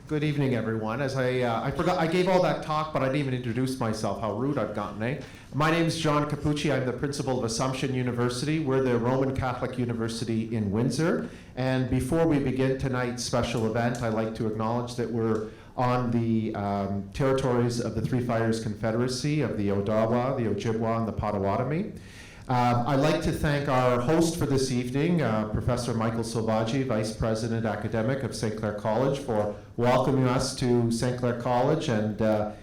Good evening, everyone. As I forgot, I gave all that talk, but I didn't even introduce myself. How rude I've gotten, eh? My name is John Capucci. I'm the principal of Assumption University. We're the Roman Catholic University in Windsor. And before we begin tonight's special event, I'd like to acknowledge that we're on the territories of the Three Fires Confederacy of the Odawa, the Ojibwa, and the Potawatomi. I'd like to thank our host for this evening, Professor Michael Silvaggi, Vice President Academic of St. Clair College, for welcoming us to St. Clair College and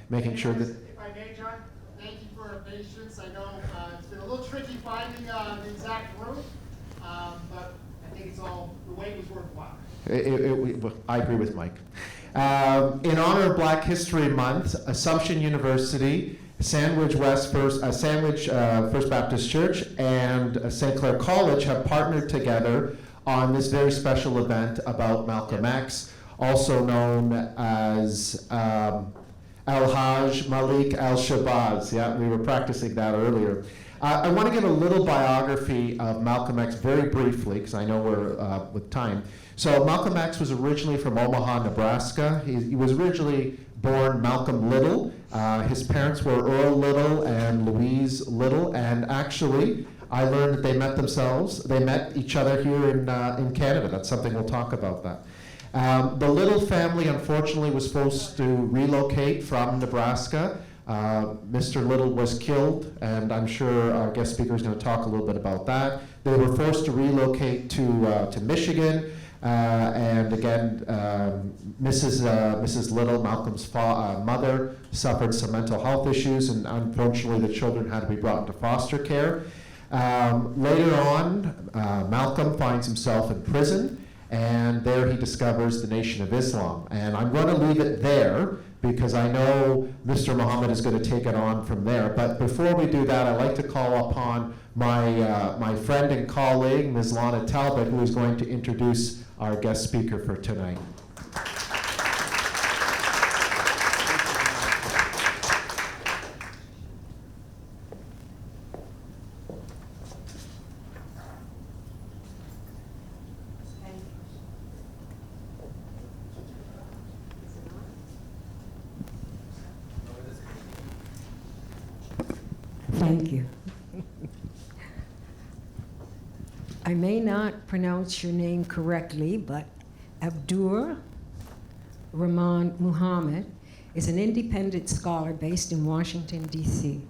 making sure that... If I may, John, thank you for your patience. I know it's been a little tricky finding the exact room, but I think it's all, the wait was worthwhile. I agree with Mike. In honor of Black History Month, Assumption University, Sandwich First Baptist Church, and St. Clair College have partnered together on this very special event about Malcolm X, also known as El-Hajj Malik Shabazz. Yeah, we were practicing that earlier. I want to give a little biography of Malcolm X very briefly, because I know we're with time. So Malcolm X was originally from Omaha, Nebraska. He was originally born Malcolm Little. His parents were Earl Little and Louise Little, and actually, I learned that they met each other here in Canada. That's something we'll talk about that. The Little family, unfortunately, was forced to relocate from Nebraska. Mr. Little was killed, and I'm sure our guest speaker is going to talk a little bit about that. They were forced to relocate to Michigan. And again, Mrs. Little, Malcolm's mother, suffered some mental health issues, and unfortunately the children had to be brought into foster care. Later on, Malcolm finds himself in prison, and there he discovers the Nation of Islam. And I'm going to leave it there because I know Mr. Muhammad is going to take it on from there. But before we do that, I'd like to call upon my friend and colleague, Ms. Lana Talbot, who is going to introduce our guest speaker for tonight. Thank you. I may not pronounce your name correctly, but Abdur-Rahman Muhammad is an independent scholar based in Washington, D.C.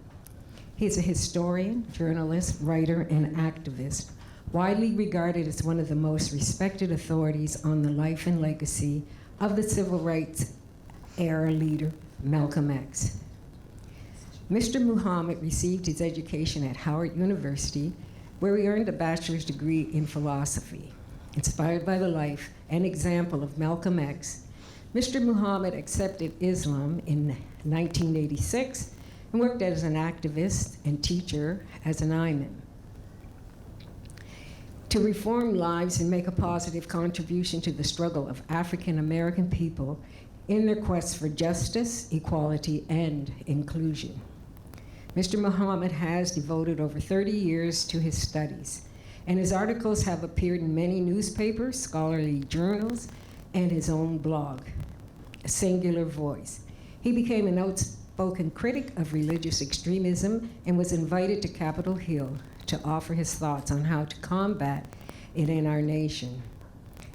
He's a historian, journalist, writer, and activist, widely regarded as one of the most respected authorities on the life and legacy of the civil rights era leader, Malcolm X. Mr. Muhammad received his education at Howard University, where he earned a bachelor's degree in philosophy. Inspired by the life and example of Malcolm X, Mr. Muhammad accepted Islam in 1986 and worked as an activist and teacher as an imam. To reform lives and make a positive contribution to the struggle of African American people in their quest for justice, equality, and inclusion. Mr. Muhammad has devoted over 30 years to his studies, and his articles have appeared in many newspapers, scholarly journals, and his own blog, A Singular Voice. He became an outspoken critic of religious extremism and was invited to Capitol Hill to offer his thoughts on how to combat it in our nation.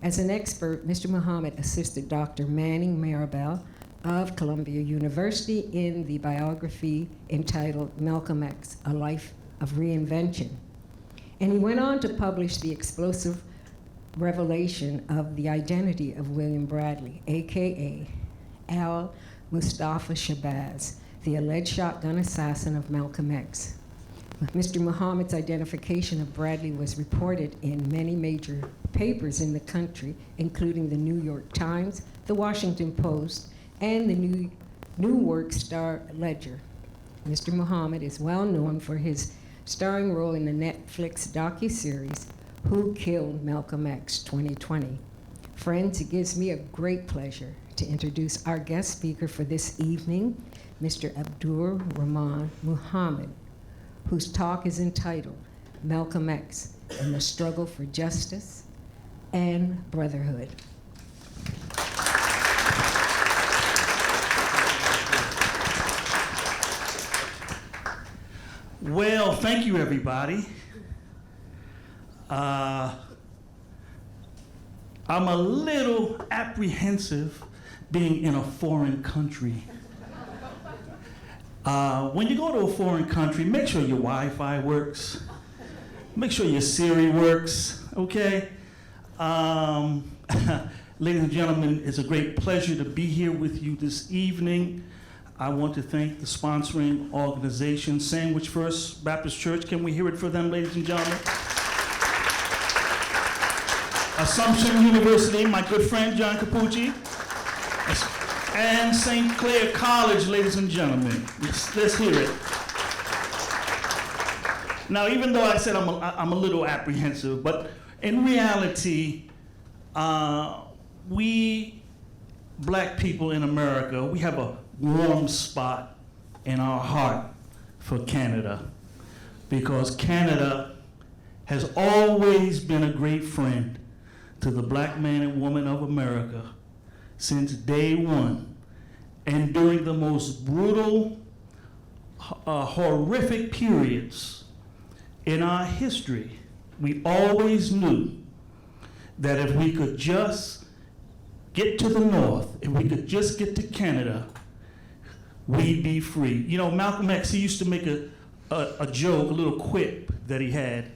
As an expert, Mr. Muhammad assisted Dr. Manning Marable of Columbia University in the biography entitled Malcolm X, A Life of Reinvention. And he went on to publish the explosive revelation of the identity of William Bradley, AKA Al-Mustafa Shabazz, the alleged shotgun assassin of Malcolm X. Mr. Muhammad's identification of Bradley was reported in many major papers in the country, including the New York Times, the Washington Post, and the Newark Star-Ledger. Mr. Muhammad is well known for his starring role in the Netflix docuseries, Who Killed Malcolm X 2020. Friends, it gives me a great pleasure to introduce our guest speaker for this evening, Mr. Abdur-Rahman Muhammad, whose talk is entitled Malcolm X and the Struggle for Justice and Brotherhood. Well, thank you, everybody. I'm a little apprehensive being in a foreign country. When you go to a foreign country, make sure your Wi-Fi works. Make sure your Siri works, okay? Ladies and gentlemen, it's a great pleasure to be here with you this evening. I want to thank the sponsoring organization, Sandwich First Baptist Church. Can we hear it for them, ladies and gentlemen? Assumption University, my good friend John Capucci, and St. Clair College, ladies and gentlemen. Let's hear it. Now, even though I said I'm a little apprehensive, but in reality, we black people in America, we have a warm spot in our heart for Canada, because Canada has always been a great friend to the black man and woman of America since day one. And during the most brutal, horrific periods in our history, we always knew that if we could just get to the north, if we could just get to Canada, we'd be free. You know, Malcolm X, he used to make a joke, a little quip that he had.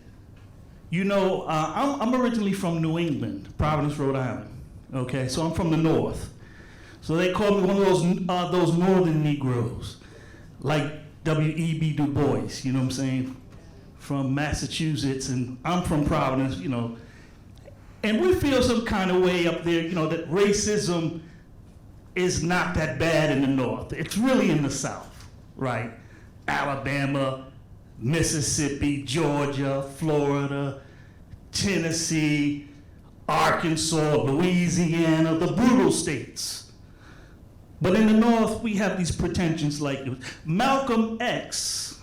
You know, I'm originally from New England, Providence, Rhode Island. Okay, so I'm from the north. So they call me one of those northern Negroes, like W.E.B. Du Bois, you know what I'm saying, from Massachusetts, and I'm from Providence, you know. And we feel some kind of way up there, you know, that racism is not that bad in the north. It's really in the south, right? Alabama, Mississippi, Georgia, Florida, Tennessee, Arkansas, Louisiana, the brutal states. But in the north, we have these pretensions like Malcolm X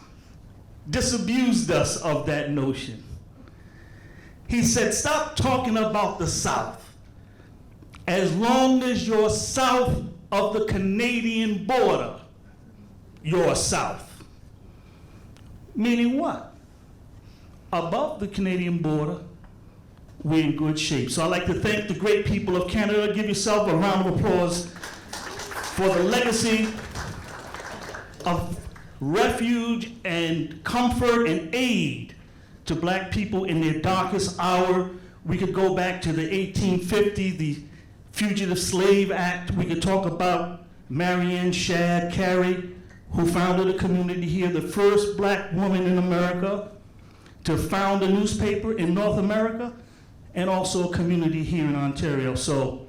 disabused us of that notion. He said, stop talking about the South. As long as you're south of the Canadian border, you're south. Meaning what? Above the Canadian border, we're in good shape. So I'd like to thank the great people of Canada. Give yourself a round of applause for the legacy of refuge and comfort and aid to black people in their darkest hour. We could go back to the 1850, the Fugitive Slave Act. We could talk about Marianne Shadd Carey, who founded a community here, the first black woman in America to found a newspaper in North America, and also a community here in Ontario. So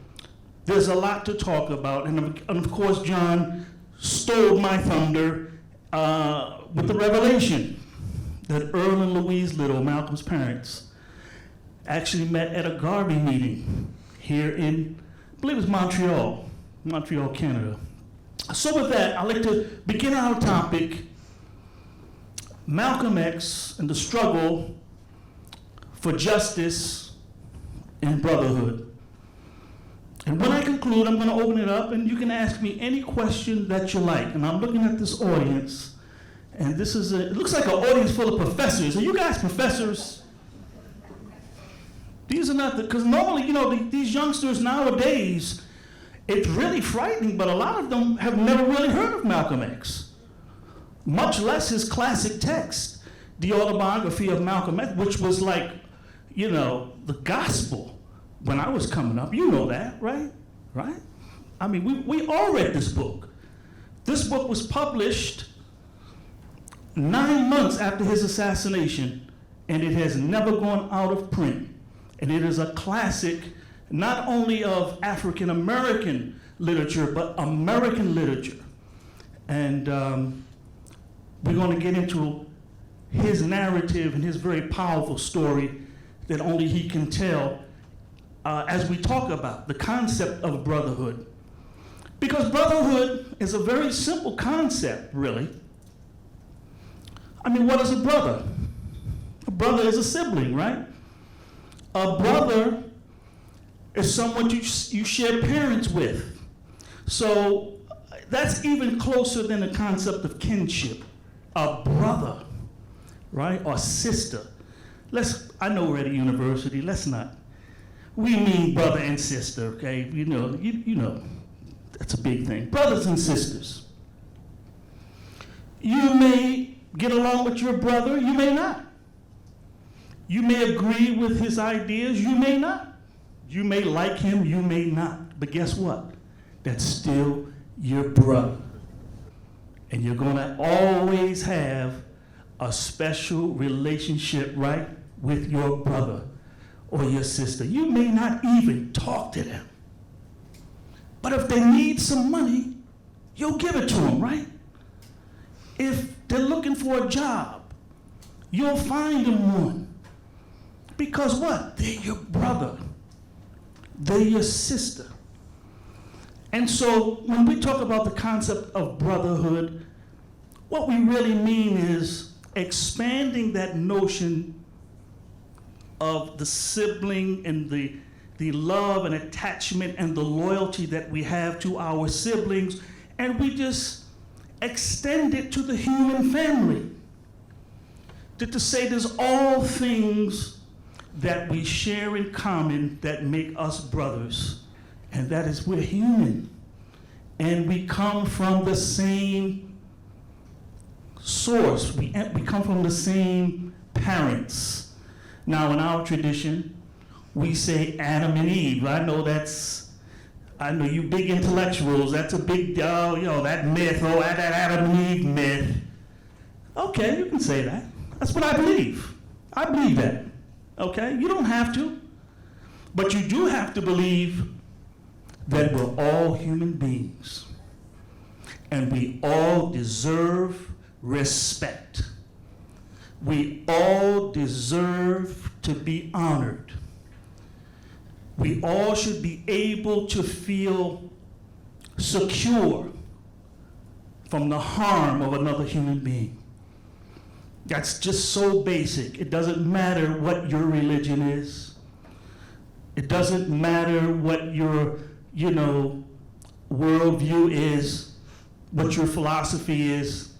there's a lot to talk about. And of course, John stole my thunder with the revelation that Earl and Louise Little, Malcolm's parents, actually met at a Garvey meeting here in, I believe it was Montreal, Canada. So with that, I'd like to begin our topic, Malcolm X and the struggle for justice and brotherhood. And when I conclude, I'm going to open it up, and you can ask me any question that you like. And I'm looking at this audience, and this is it looks like an audience full of professors. Are you guys professors? These are not because normally, you know, these youngsters nowadays, it's really frightening, but a lot of them have never really heard of Malcolm X, much less his classic text, the autobiography of Malcolm X, which was like, you know, the gospel when I was coming up. You know that, right? Right? I mean, we all read this book. This book was published 9 months after his assassination, and it has never gone out of print. And it is a classic, not only of African American literature, but American literature. And we're going to get into his narrative and his very powerful story that only he can tell as we talk about the concept of brotherhood. Because brotherhood is a very simple concept, really. I mean, what is a brother? A brother is a sibling, right? A brother is someone you share parents with. So that's even closer than the concept of kinship. A brother. right? Or sister. I know we're at a university, let's not. We mean brother and sister, okay? You know, that's a big thing. Brothers and sisters. You may get along with your brother, you may not. You may agree with his ideas, you may not. You may like him, you may not. But guess what? That's still your brother. And you're gonna always have a special relationship, right, with your brother or your sister. You may not even talk to them. But if they need some money, you'll give it to them, right? If they're looking for a job, you'll find them one. Because what? They're your brother. They're your sister. And so when we talk about the concept of brotherhood, what we really mean is expanding that notion of the sibling and the love and attachment and the loyalty that we have to our siblings, and we just extend it to the human family. To say there's all things that we share in common that make us brothers, and that is we're human, and we come from the same source. We come from the same parents. Now, in our tradition, we say Adam and Eve. I know you big intellectuals, that's a big, that myth, that Adam and Eve myth. Okay, you can say that. That's what I believe. I believe that. Okay, you don't have to. But you do have to believe that we're all human beings. And we all deserve respect. We all deserve to be honored. We all should be able to feel secure from the harm of another human being. That's just so basic. It doesn't matter what your religion is. It doesn't matter what your, worldview is, what your philosophy is.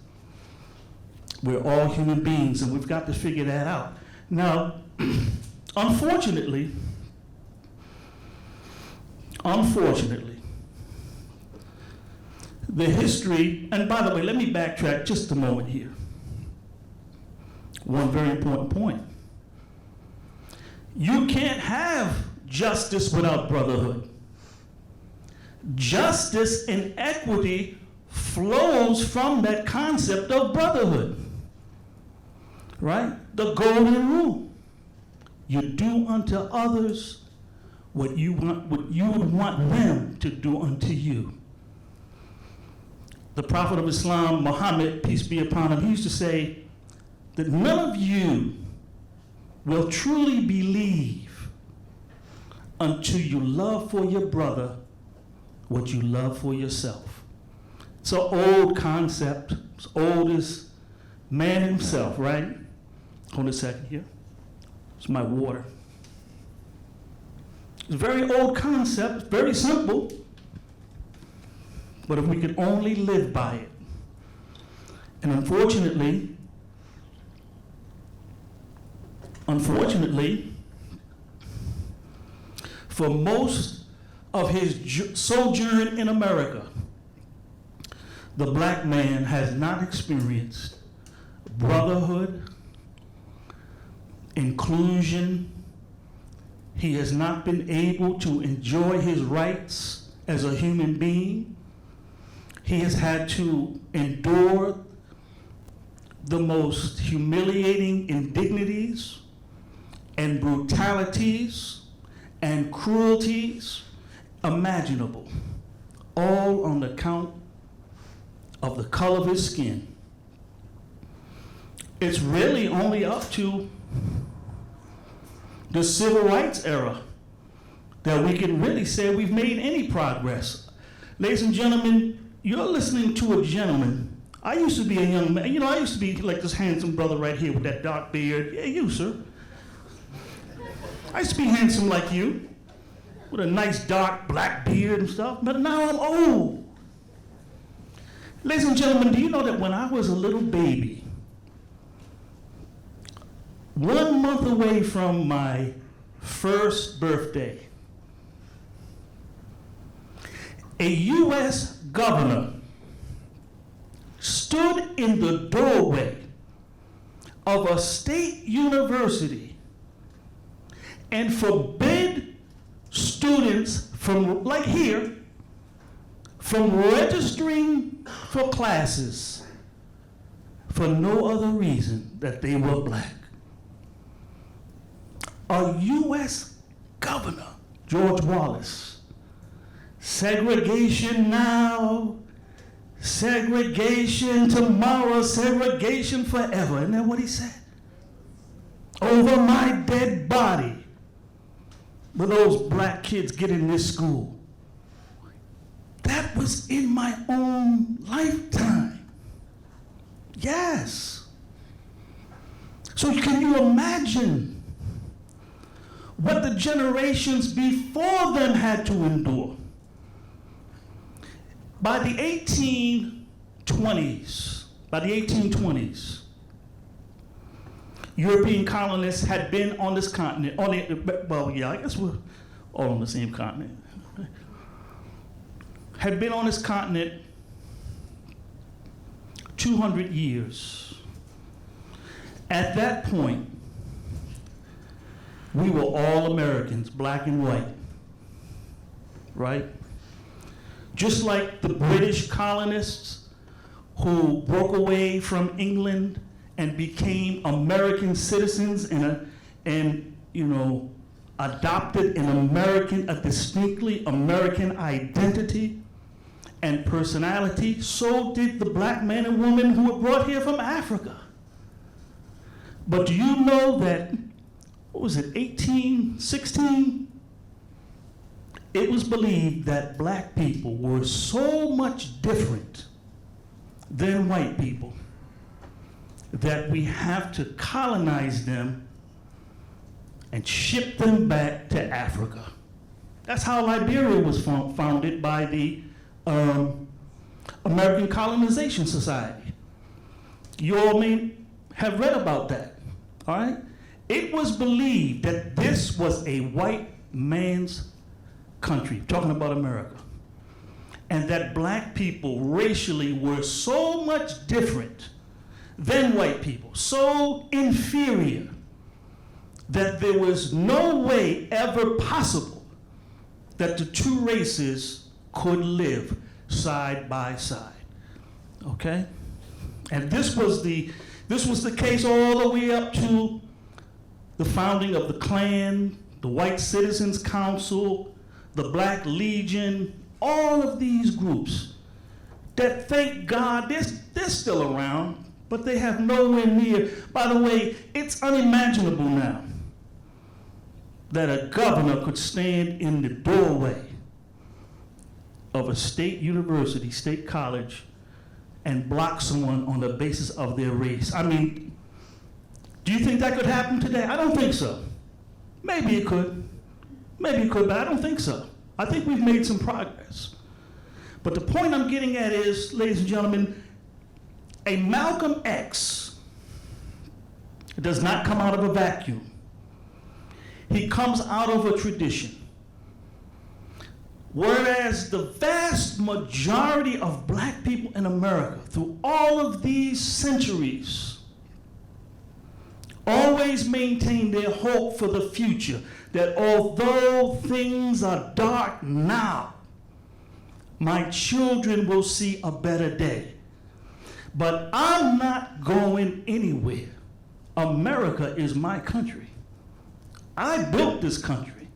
We're all human beings, and we've got to figure that out. Now, unfortunately, the history, and by the way, let me backtrack just a moment here. One very important point. You can't have justice without brotherhood. Justice and equity flows from that concept of brotherhood. Right? The golden rule. You do unto others what you would want them to do unto you. The Prophet of Islam, Muhammad, peace be upon him, he used to say that none of you will truly believe until you love for your brother what you love for yourself. It's an old concept, as old as man himself, right? Hold a second here. It's my water. It's a very old concept, very simple, but if we could only live by it. And unfortunately, for most of his sojourn in America, the black man has not experienced brotherhood, inclusion. He has not been able to enjoy his rights as a human being. He has had to endure the most humiliating indignities and brutalities and cruelties imaginable, all on account of the color of his skin. It's really only up to the civil rights era that we can really say we've made any progress. Ladies and gentlemen, you're listening to a gentleman. I used to be a young man. I used to be like this handsome brother right here with that dark beard. Yeah, you, sir. I used to be handsome like you, with a nice dark black beard and stuff, but now I'm old. Ladies and gentlemen, do you know that when I was a little baby, 1 month away from my first birthday, a U.S. governor stood in the doorway of a state university and forbid students from, like here, from registering for classes for no other reason that they were black. A U.S. governor, George Wallace, segregation now, segregation tomorrow, segregation forever. Isn't that what he said? Over my dead body will those black kids get in this school. That was in my own lifetime. Yes. So can you imagine what the generations before them had to endure? By the 1820s, European colonists had been on this continent, I guess we're all on the same continent, had been on this continent 200 years. At that point, we were all Americans, black and white, right? Just like the British colonists who broke away from England and became American citizens and adopted a distinctly American identity and personality, so did the black men and women who were brought here from Africa. But do you know that, 1816? It was believed that black people were so much different than white people that we have to colonize them and ship them back to Africa. That's how Liberia was founded by the American Colonization Society. You all may have read about that, all right? It was believed that this was a white man's country, talking about America, and that black people racially were so much different than white people, so inferior, that there was no way ever possible that the two races could live side by side, okay? And this was the case all the way up to the founding of the Klan, the White Citizens Council, the Black Legion, all of these groups that, thank God, they're still around, but they have nowhere near. By the way, it's unimaginable now that a governor could stand in the doorway of a state university, state college, and block someone on the basis of their race. I mean, do you think that could happen today? I don't think so. Maybe it could. Maybe it could, but I don't think so. I think we've made some progress. But the point I'm getting at is, ladies and gentlemen, a Malcolm X does not come out of a vacuum. He comes out of a tradition. Whereas the vast majority of black people in America, through all of these centuries, always maintain their hope for the future, that although things are dark now, my children will see a better day. But I'm not going anywhere. America is my country. I built this country.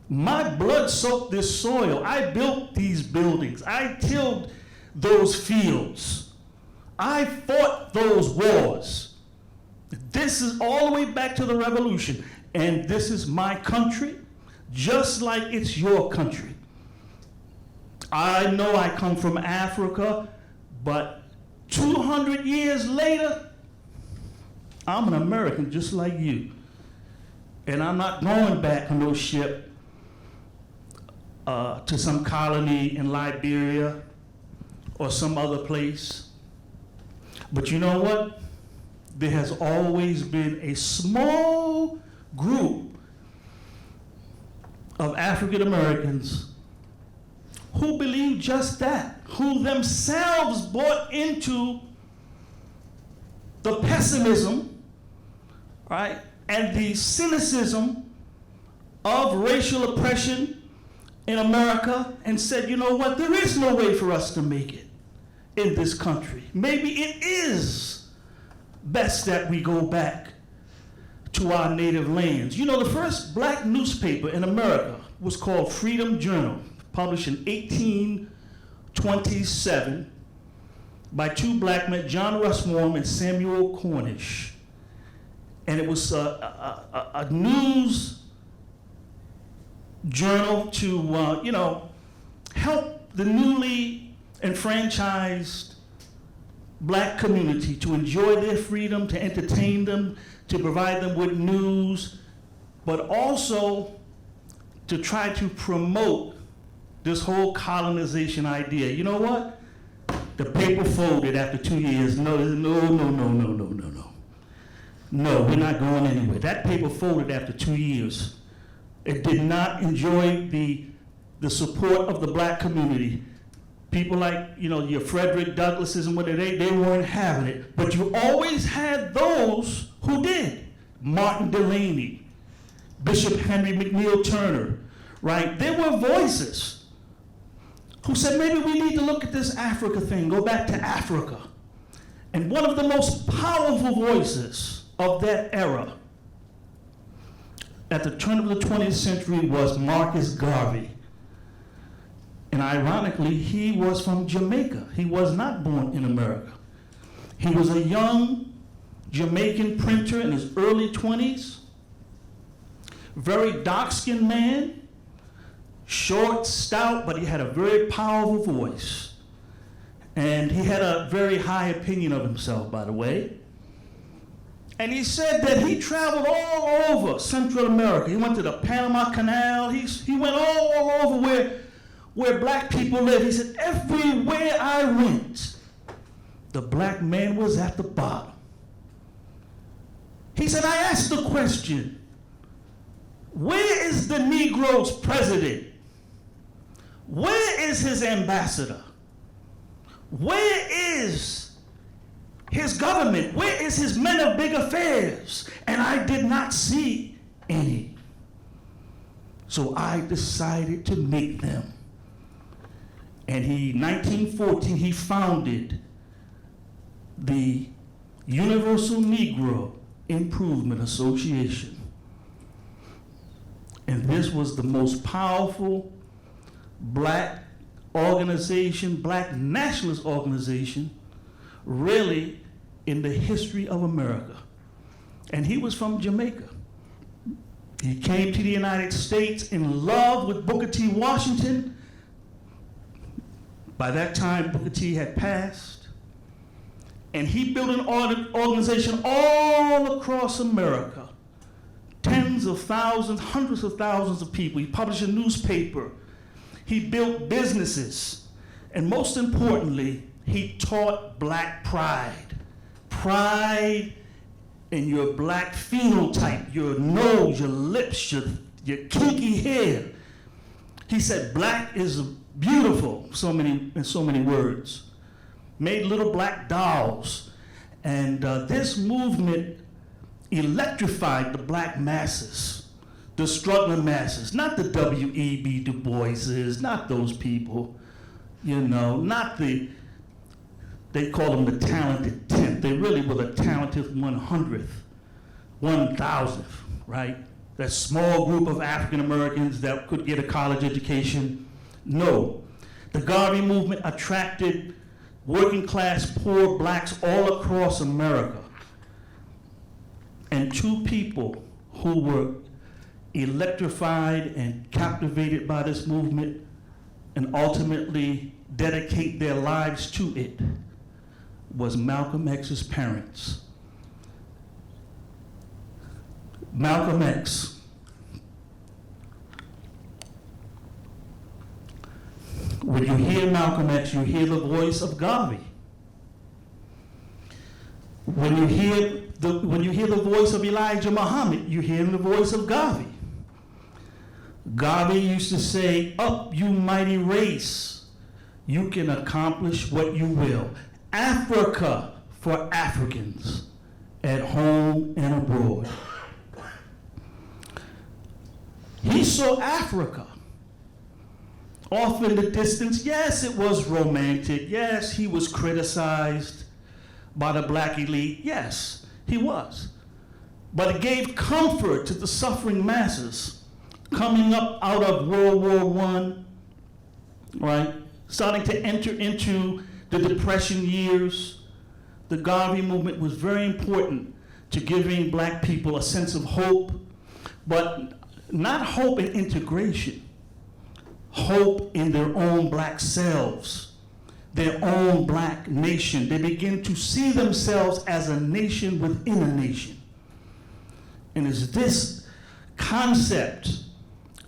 My blood soaked this soil. I built these buildings. I tilled those fields. I fought those wars. This is all the way back to the revolution. And this is my country, just like it's your country. I know I come from Africa, but 200 years later, I'm an American just like you. And I'm not going back on no ship to some colony in Liberia or some other place. But you know what? there has always been a small group of African Americans who believe just that, who themselves bought into the pessimism, right, and the cynicism of racial oppression in America and said, you know what, there is no way for us to make it in this country. Maybe it is best that we go back to our native lands. You know, the first black newspaper in America was called Freedom Journal, published in 1827 by two black men, John Rushmore and Samuel Cornish. And it was a news journal to, help the newly enfranchised black community to enjoy their freedom, to entertain them, to provide them with news, but also to try to promote this whole colonization idea. You know what? The paper folded after 2 years. No, we're not going anywhere. That paper folded after 2 years. It did not enjoy the support of the black community. People like, your Frederick Douglasses and whatever, they weren't having it. But you always had those who did. Martin Delany, Bishop Henry McNeil Turner, right? There were voices who said, maybe we need to look at this Africa thing, go back to Africa. And one of the most powerful voices of that era at the turn of the 20th century was Marcus Garvey. And ironically, he was from Jamaica. He was not born in America. He was a young Jamaican printer in his early 20s, very dark-skinned man, short, stout, but he had a very powerful voice. And he had a very high opinion of himself, by the way. And he said that he traveled all over Central America. He went to the Panama Canal. He went all over where black people live. He said, everywhere I went, the black man was at the bottom. He said, I asked the question, where is the Negro's president? Where is his ambassador? Where is his government? Where is his men of big affairs? And I did not see any. So I decided to make them. And 1914, he founded the Universal Negro Improvement Association. And this was the most powerful black organization, black nationalist organization, really in the history of America. And he was from Jamaica. He came to the United States in love with Booker T. Washington. By that time, Booker T. had passed. And he built an organization all across America. Tens of thousands, hundreds of thousands of people. He published a newspaper. He built businesses. And most importantly, he taught black pride. Pride in your black phenotype, your nose, your lips, your kinky hair. He said black is beautiful, in so many words. Made little black dolls. And this movement electrified the black masses, the struggling masses, not the W.E.B. Du Boises, not those people, not they call them the talented 10th. They really were the talented 100th, 1,000th, right? That small group of African Americans that could get a college education. No, the Garvey movement attracted working class poor blacks all across America. And two people who were electrified and captivated by this movement and ultimately dedicate their lives to it was Malcolm X's parents. Malcolm X. When you hear Malcolm X, you hear the voice of Garvey. When you hear the voice of Elijah Muhammad, you hear the voice of Garvey. Garvey used to say, "Up, you mighty race, you can accomplish what you will. Africa for Africans, at home and abroad." He saw Africa off in the distance. Yes, it was romantic. Yes, he was criticized by the black elite. Yes, he was. But it gave comfort to the suffering masses coming up out of World War I, right? Starting to enter into the Depression years. The Garvey movement was very important to giving black people a sense of hope, but not hope in integration, hope in their own black selves, their own black nation. They begin to see themselves as a nation within a nation. And it's this concept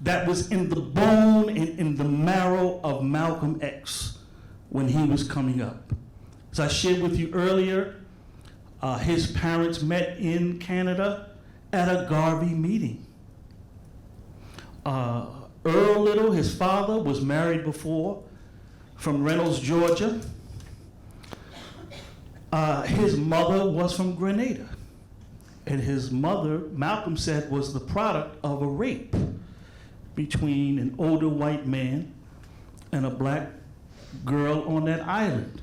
that was in the bone and in the marrow of Malcolm X when he was coming up. As I shared with you earlier, his parents met in Canada at a Garvey meeting. Earl Little, his father, was married before, from Reynolds, Georgia. His mother was from Grenada. And his mother, Malcolm said, was the product of a rape between an older white man and a black girl on that island.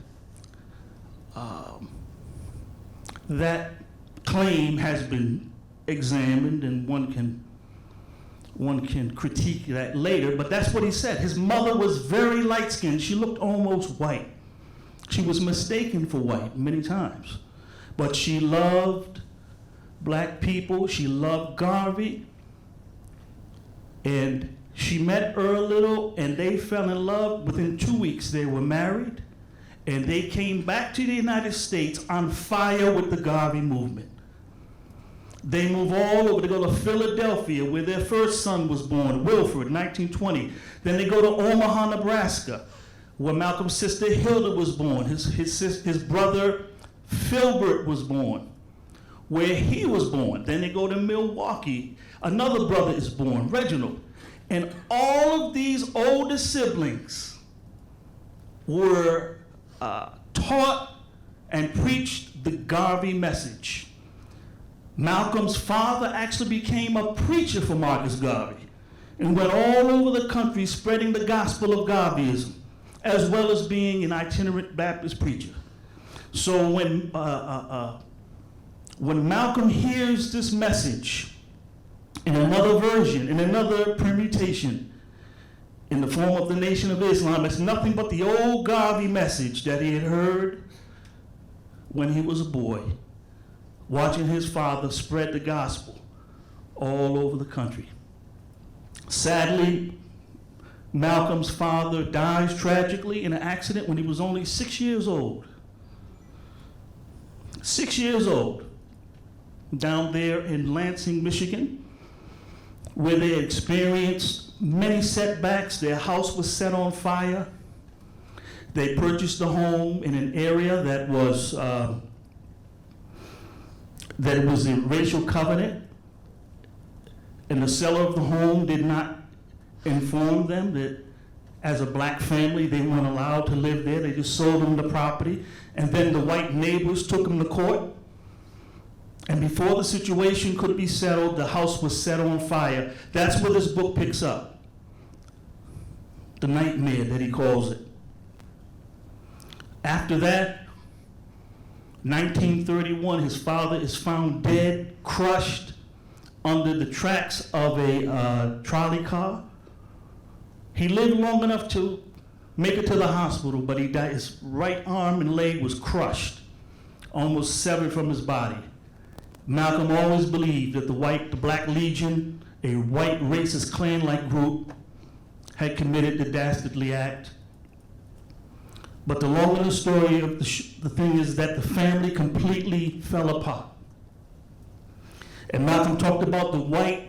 That claim has been examined, and one can critique that later, but that's what he said. His mother was very light-skinned. She looked almost white. She was mistaken for white many times, but she loved black people. She loved Garvey, and she met Earl Little, and they fell in love. Within 2 weeks, they were married, and they came back to the United States on fire with the Garvey movement. They move all over. They go to Philadelphia, where their first son was born, Wilfred, 1920. Then they go to Omaha, Nebraska, where Malcolm's sister Hilda was born. His brother Filbert was born, where he was born. Then they go to Milwaukee. Another brother is born, Reginald. And all of these older siblings were taught and preached the Garvey message. Malcolm's father actually became a preacher for Marcus Garvey and went all over the country spreading the gospel of Garveyism, as well as being an itinerant Baptist preacher. So when Malcolm hears this message in another version, in another permutation, in the form of the Nation of Islam, it's nothing but the old Garvey message that he had heard when he was a boy, watching his father spread the gospel all over the country. Sadly, Malcolm's father dies tragically in an accident when he was only 6 years old. 6 years old, down there in Lansing, Michigan, where they experienced many setbacks. Their house was set on fire. They purchased a home in an area that was a racial covenant, and the seller of the home did not inform them that as a black family they weren't allowed to live there. They just sold them the property, and then the white neighbors took them to court, and before the situation could be settled, the house was set on fire. That's where this book picks up, the nightmare that he calls it. After that, 1931, his father is found dead, crushed under the tracks of a trolley car. He lived long enough to make it to the hospital, but he died. His right arm and leg was crushed, almost severed from his body. Malcolm always believed that the Black Legion, a white racist Klan-like group, had committed the dastardly act. But the long of the story of the thing is that the family completely fell apart. And Malcolm talked about the white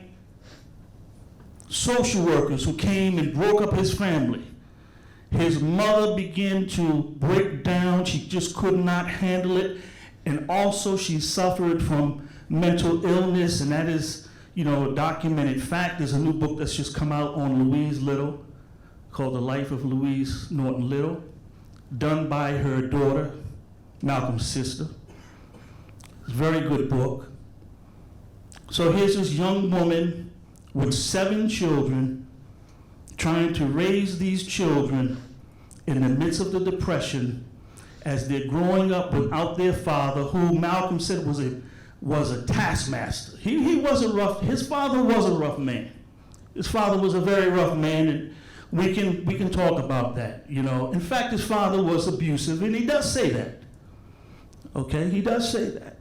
social workers who came and broke up his family. His mother began to break down. She just could not handle it. And also she suffered from mental illness, and that is, a documented fact. There's a new book that's just come out on Louise Little called The Life of Louise Norton Little, done by her daughter, Malcolm's sister. It's a very good book. So here's this young woman with 7 children trying to raise these children in the midst of the Depression as they're growing up without their father, who Malcolm said was a taskmaster. He wasn't rough. His father was a rough man. His father was a very rough man, and we can talk about that. In fact, his father was abusive, and he does say that. Okay, he does say that.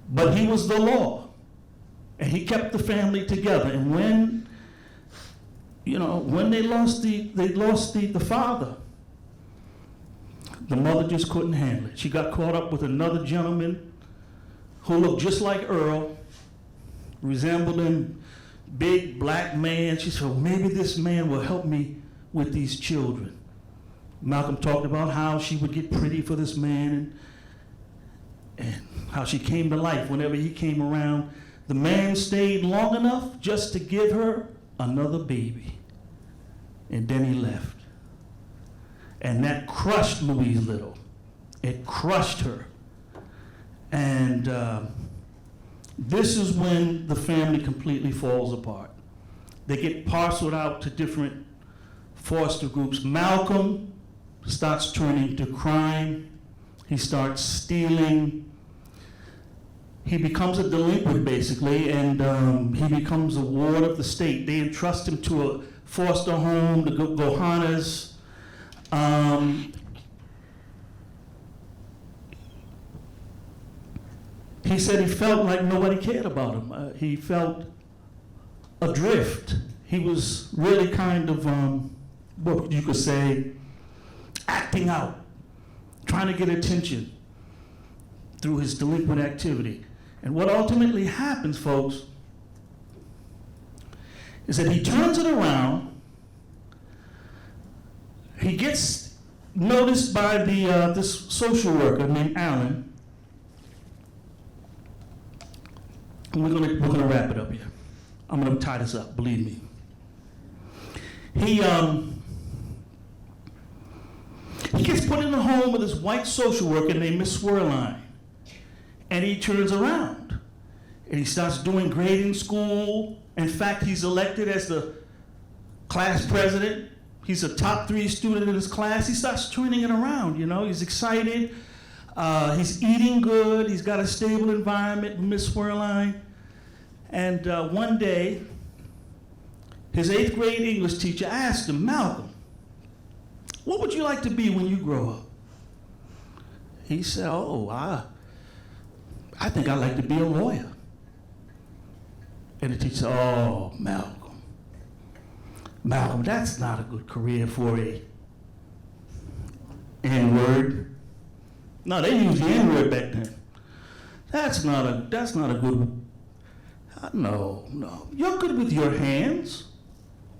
But he was the law, and he kept the family together. And when they lost the father, the mother just couldn't handle it. She got caught up with another gentleman who looked just like Earl, resembled him, big black man. She said, well, maybe this man will help me with these children. Malcolm talked about how she would get pretty for this man and how she came to life whenever he came around. The man stayed long enough just to give her another baby. And then he left. And that crushed Louise Little. It crushed her. And this is when the family completely falls apart. They get parceled out to different foster groups. Malcolm starts turning to crime. He starts stealing. He becomes a delinquent, basically, and he becomes a ward of the state. They entrust him to a foster home, the Gohanas. He said he felt like nobody cared about him. He felt adrift. He was really kind of, what you could say, acting out, trying to get attention through his delinquent activity. And what ultimately happens, folks, is that he turns it around. He gets noticed by this social worker named Alan. And we're gonna wrap it up here. I'm gonna tie this up, believe me. He gets put in a home with this white social worker named Miss Swerline. And he turns around. And he starts doing great in school. In fact, he's elected as the class president. He's a top 3 student in his class. He starts turning it around, He's excited. He's eating good. He's got a stable environment with Miss Swerline. And one day, his 8th grade English teacher asked him, Malcolm, what would you like to be when you grow up? He said, I think I'd like to be a lawyer. And the teacher said, oh, Malcolm, that's not a good career for a N-word. No, they used the N-word back then. That's not a good, no. You're good with your hands.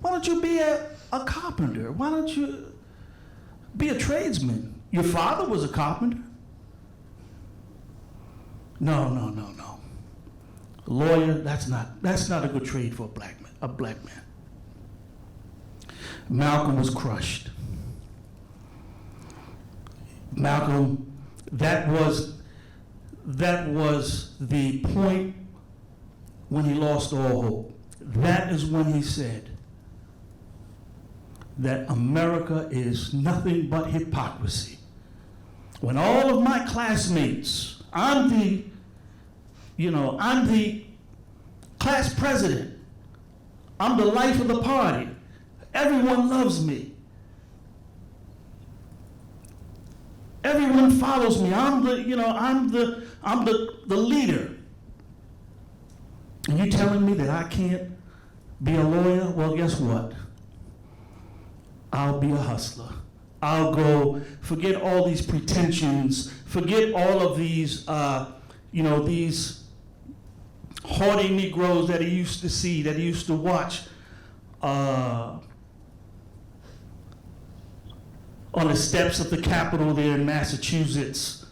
Why don't you be a carpenter? Why don't you be a tradesman? Your father was a carpenter. No. A lawyer, that's not a good trade for a black man. Malcolm was crushed. Malcolm, that was the point when he lost all hope. That is when he said that America is nothing but hypocrisy. When all of my classmates, I'm the class president. I'm the life of the party. Everyone loves me. Everyone follows me. I'm the leader. And you telling me that I can't be a lawyer? Well, guess what? I'll be a hustler. I'll go, forget all these pretensions, forget all of these, these haughty Negroes that he used to see, that he used to watch on the steps of the Capitol there in Massachusetts,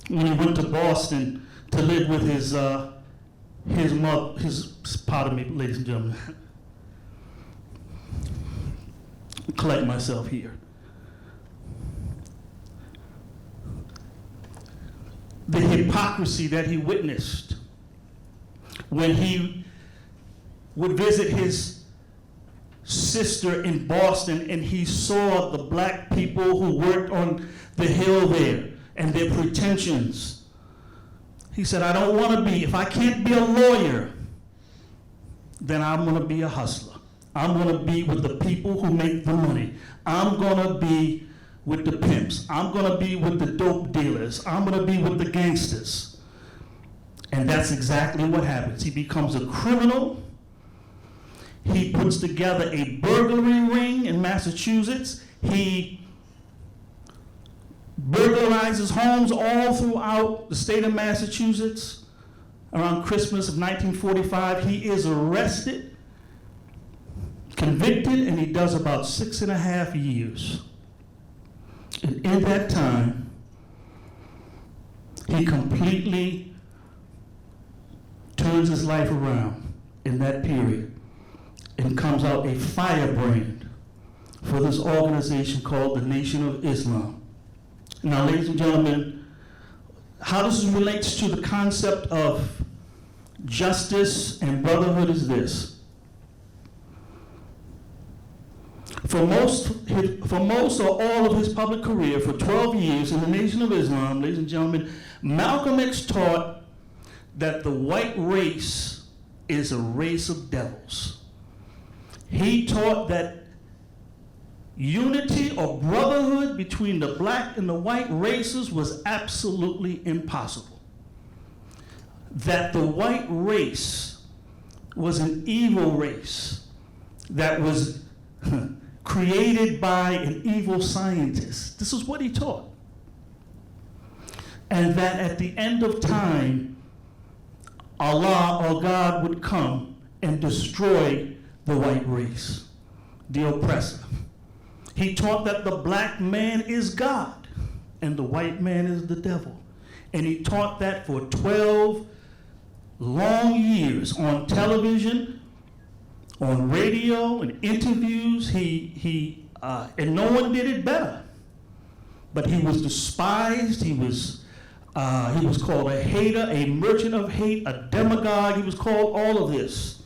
when he went to Boston to live with his pardon me, ladies and gentlemen. Collect myself here. The hypocrisy that he witnessed when he would visit his sister in Boston and he saw the black people who worked on the hill there and their pretensions. He said, I don't want to be, if I can't be a lawyer, then I'm going to be a hustler. I'm going to be with the people who make the money. I'm going to be with the pimps. I'm going to be with the dope dealers. I'm going to be with the gangsters. And that's exactly what happens. He becomes a criminal. He puts together a burglary ring in Massachusetts. He burglarizes homes all throughout the state of Massachusetts. Around Christmas of 1945, he is arrested, convicted, and he does about 6.5 years. And in that time, he completely turns his life around in that period and comes out a firebrand for this organization called the Nation of Islam. Now, ladies and gentlemen, how this relates to the concept of justice and brotherhood is this. For most or all of his public career, for 12 years in the Nation of Islam, ladies and gentlemen, Malcolm X taught that the white race is a race of devils. He taught that unity or brotherhood between the black and the white races was absolutely impossible. That the white race was an evil race that was created by an evil scientist. This is what he taught. And that at the end of time, Allah or God would come and destroy the white race, the oppressor. He taught that the black man is God and the white man is the devil. And he taught that for 12 long years on television, on radio, and interviews. And no one did it better. But he was despised. He was called a hater, a merchant of hate, a demagogue. He was called all of this.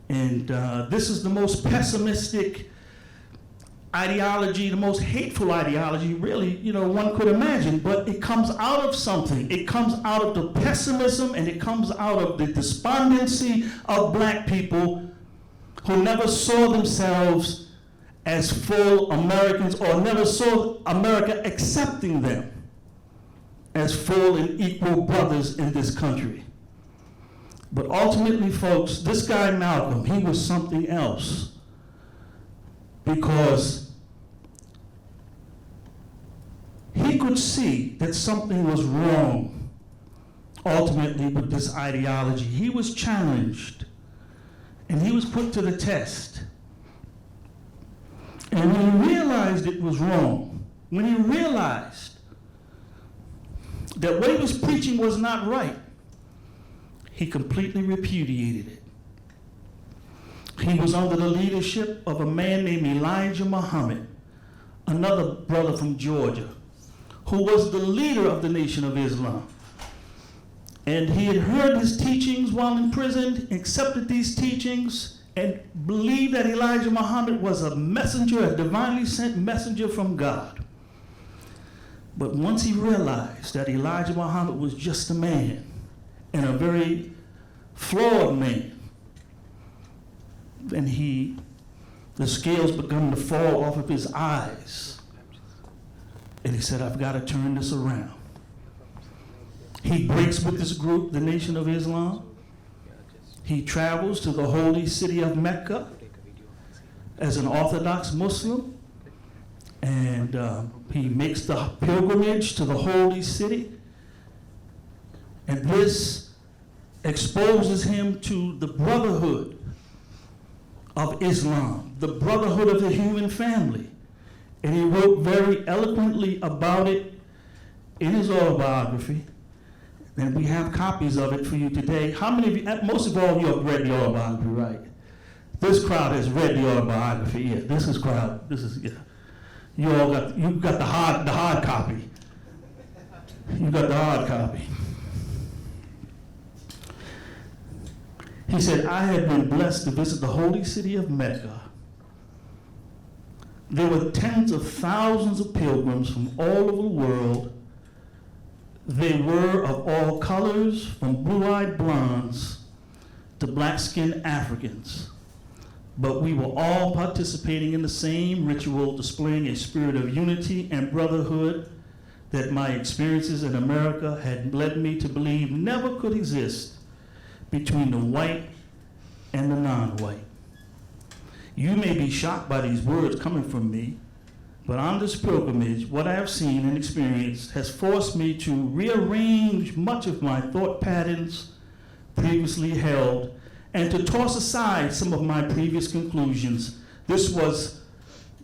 And this is the most pessimistic ideology, the most hateful ideology, really, one could imagine. But it comes out of something. It comes out of the pessimism, and it comes out of the despondency of black people who never saw themselves as full Americans, or never saw America accepting them as full and equal brothers in this country. But ultimately, folks, this guy Malcolm, he was something else, because he could see that something was wrong ultimately with this ideology. He was challenged, and he was put to the test. And when he realized it was wrong, when he realized that what he was preaching was not right, he completely repudiated it. He was under the leadership of a man named El-Hajj Muhammad, another brother from Georgia, who was the leader of the Nation of Islam. And he had heard his teachings while in prison, accepted these teachings, and believed that El-Hajj Muhammad was a messenger, a divinely sent messenger from God. But once he realized that El-Hajj Muhammad was just a man, and a very flawed man, and the scales began to fall off of his eyes. And he said, I've got to turn this around. He breaks with this group, the Nation of Islam. He travels to the holy city of Mecca as an Orthodox Muslim. And he makes the pilgrimage to the holy city. And this exposes him to the Brotherhood of Islam, the brotherhood of the human family. And he wrote very eloquently about it in his autobiography, and we have copies of it for you today. How many of you, most of all, you have read the autobiography, right? This crowd has read the autobiography. Yeah, this is crowd. This is, yeah. You got the hard copy. You got the hard copy. He said, I had been blessed to visit the holy city of Mecca. There were tens of thousands of pilgrims from all over the world. They were of all colors, from blue-eyed blondes to black-skinned Africans. But we were all participating in the same ritual, displaying a spirit of unity and brotherhood that my experiences in America had led me to believe never could exist between the white and the non-white. You may be shocked by these words coming from me, but on this pilgrimage, what I have seen and experienced has forced me to rearrange much of my thought patterns previously held and to toss aside some of my previous conclusions. This was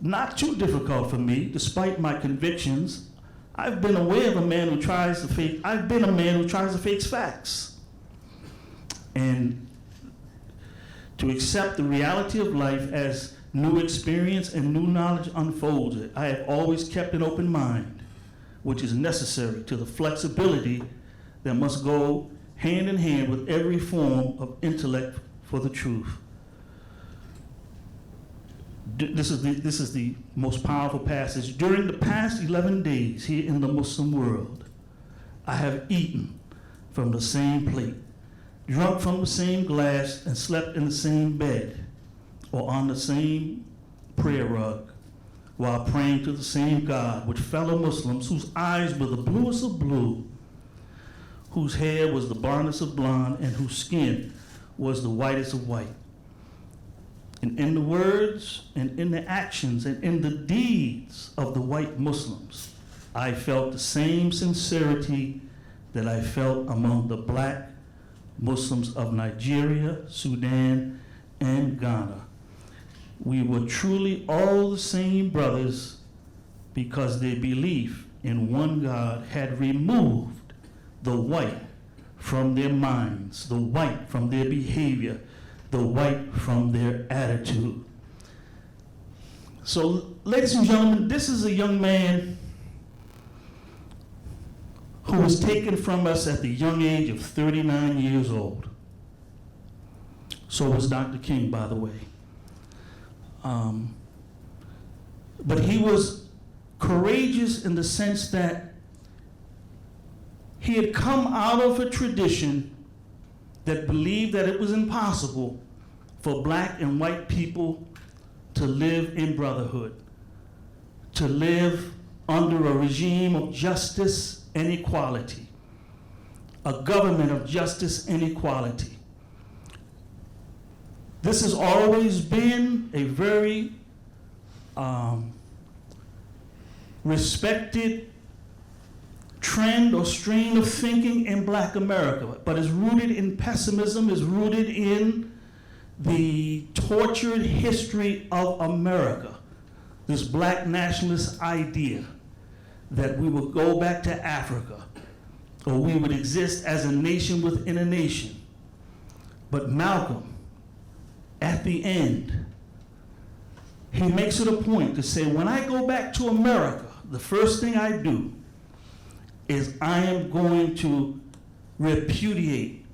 not too difficult for me, despite my convictions. I've been aware of a man who tries to fake, I've been a man who tries to fake facts. And to accept the reality of life as new experience and new knowledge unfolds it, I have always kept an open mind, which is necessary to the flexibility that must go hand in hand with every form of intellect for the truth. This is the most powerful passage. During the past 11 days here in the Muslim world, I have eaten from the same plate, drunk from the same glass, and slept in the same bed or on the same prayer rug while praying to the same God with fellow Muslims whose eyes were the bluest of blue, whose hair was the blondest of blonde, and whose skin was the whitest of white. And in the words and in the actions and in the deeds of the white Muslims, I felt the same sincerity that I felt among the black Muslims of Nigeria, Sudan, and Ghana. We were truly all the same brothers because their belief in one God had removed the white from their minds, the white from their behavior, the white from their attitude. So, ladies and gentlemen, this is a young man who was taken from us at the young age of 39 years old. So was Dr. King, by the way. But he was courageous in the sense that he had come out of a tradition that believed that it was impossible for black and white people to live in brotherhood, to live under a regime of justice and equality, a government of justice and equality. This has always been a very respected trend or strain of thinking in black America, but is rooted in pessimism, is rooted in the tortured history of America, this black nationalist idea that we would go back to Africa, or we would exist as a nation within a nation. But Malcolm, at the end, he makes it a point to say, when I go back to America, the first thing I do is I am going to repudiate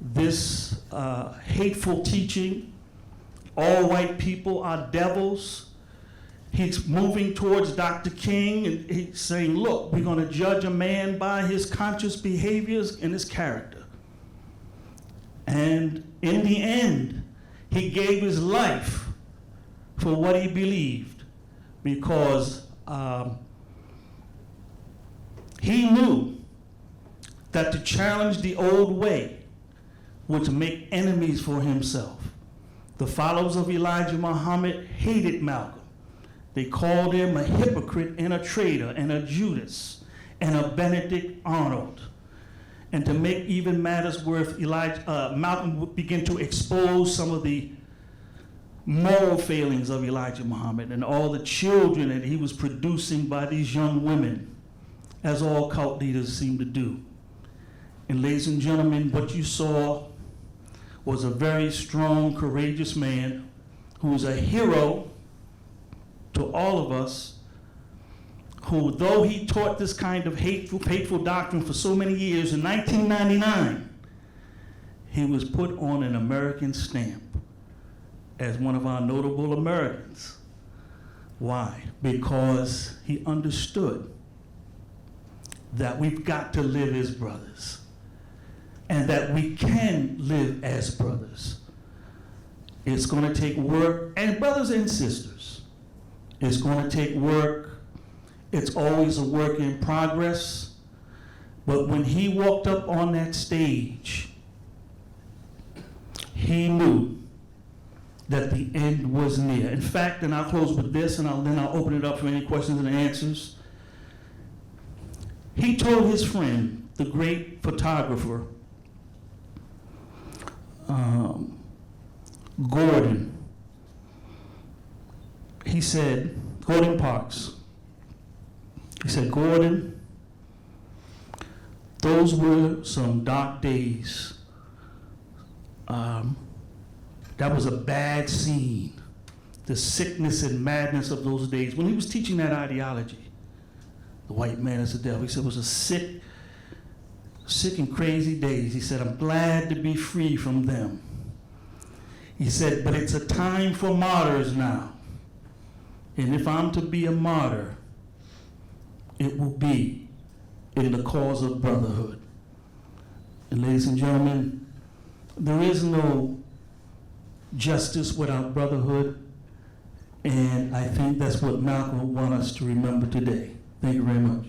this hateful teaching. All white people are devils. He's moving towards Dr. King, and he's saying, look, we're going to judge a man by his conscious behaviors and his character. And in the end, he gave his life for what he believed, because he knew that to challenge the old way would to make enemies for himself. The followers of Elijah Muhammad hated Malcolm. They called him a hypocrite and a traitor and a Judas and a Benedict Arnold. And to make even matters worse, Malcolm would begin to expose some of the moral failings of Elijah Muhammad and all the children that he was producing by these young women as all cult leaders seem to do. And ladies and gentlemen, what you saw was a very strong, courageous man who is a hero to all of us, who, though he taught this kind of hateful doctrine for so many years, in 1999, he was put on an American stamp as one of our notable Americans. Why? Because he understood that we've got to live as brothers, and that we can live as brothers. It's going to take work, and brothers and sisters, it's going to take work. It's always a work in progress. But when he walked up on that stage, he knew that the end was near. In fact, and I'll close with this, and then I'll open it up for any questions and answers. He told his friend, the great photographer, Gordon, he said, Gordon Parks, he said, Gordon, those were some dark days. That was a bad scene, the sickness and madness of those days. When he was teaching that ideology, the white man is the devil, he said it was a sick and crazy days. He said, I'm glad to be free from them. He said, but it's a time for martyrs now. And if I'm to be a martyr, it will be in the cause of brotherhood. And ladies and gentlemen, there is no justice without brotherhood, and I think that's what Malcolm would want us to remember today. Thank you very much.